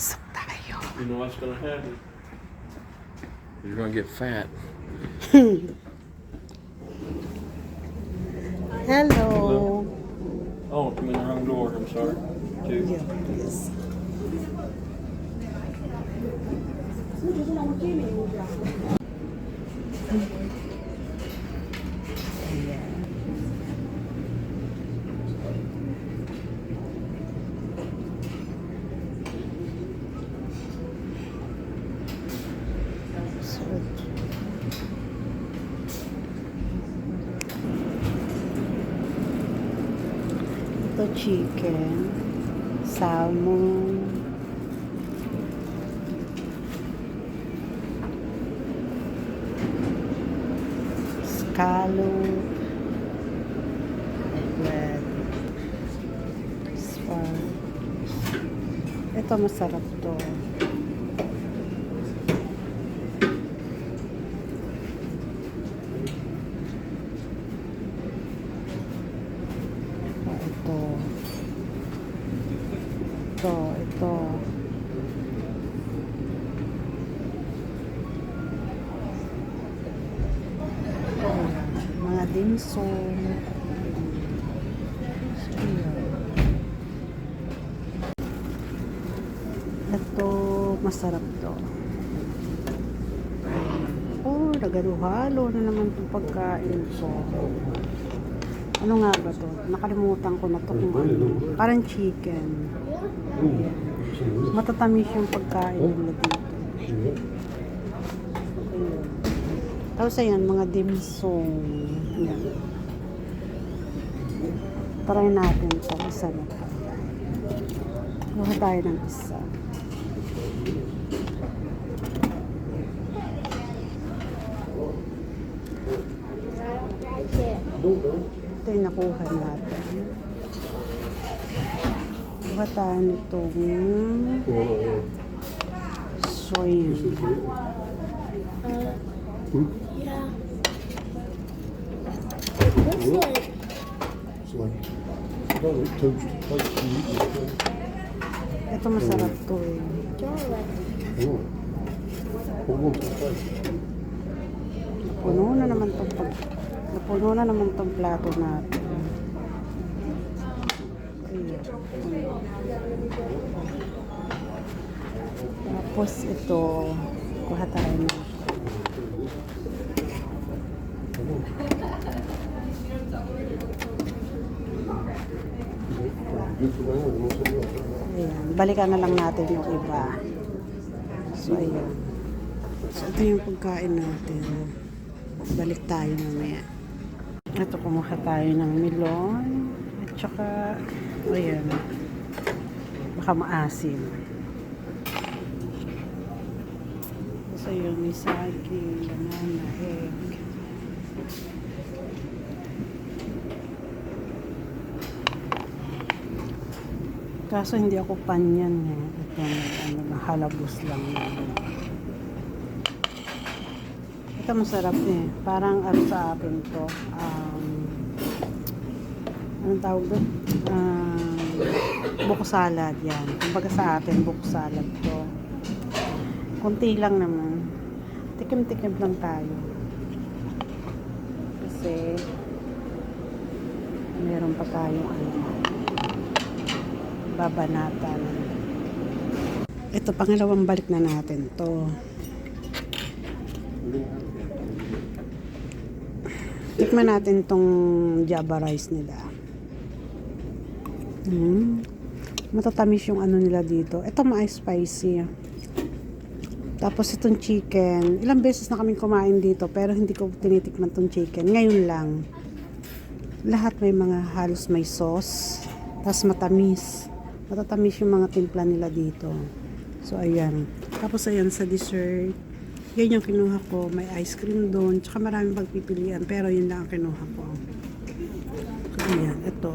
Pasok tayo. You know what's gonna happen? You're gonna get fat. Hello. Oh, I'm in the wrong door. I'm sorry. Two. Yeah, please. Ito chicken, salmon, scallop, bread, sparks. Ito masarap to. Ito. Mga dimsum. Ito, masarap to. Oh, nagaluhalo na naman itong pagkain ko. Ano nga ba to? Nakalimutan ko na to kung ano. Parang chicken. Ayan. Matatamis yung pagkain nila dito. Ayan. Tapos ayan, mga dimsum. Ayan. Try natin ito. Isa na ito. Kuha tayo ng isa. Ito yung nakuha natin. Kuha tayo nitong soy. Yeah. Looks like It's like, well, it toast like you eat it. Ito masarap to eh. garlic. Oh. Hold on to the plate. Napuno na naman tong plato natin. Ayan. Tapos ito, kuha tayo na. Good for that, and also well. Ayan. Balikan na lang natin yung iba. So, ayan. So, ito yung pagkain natin. Balik tayo mamaya. Ito, kumuha tayo ng melon. At saka, ayan. Baka maasim. So, yun, may saging, banana, egg. Kaso hindi ako panyan eh. Ito, halabos lang. Ito masarap eh. Parang ano sa akin to. Anong tawag doon? Buko salad yan. Kumbaga sa atin, buko salad to. Kunti lang naman. Tikim-tikim lang tayo. Kasi meron pa tayong babanatan. Ito, pangalawang balik na natin to. Tikman natin tong java rice nila. Matatamis yung ano nila dito. Ito ma-spicy. Tapos itong chicken. Ilang beses na kaming kumain dito pero hindi ko tinitikman tong chicken. Ngayon lang. Lahat may mga halos may sauce. Tapos matamis. Matatamis yung mga timpla nila dito. So, ayan. Tapos, ayan, sa dessert. Yan yung kinuha ko. May ice cream doon. Tsaka maraming pagpipilian. Pero, yun lang ang kinuha ko. So, ayan. Ito.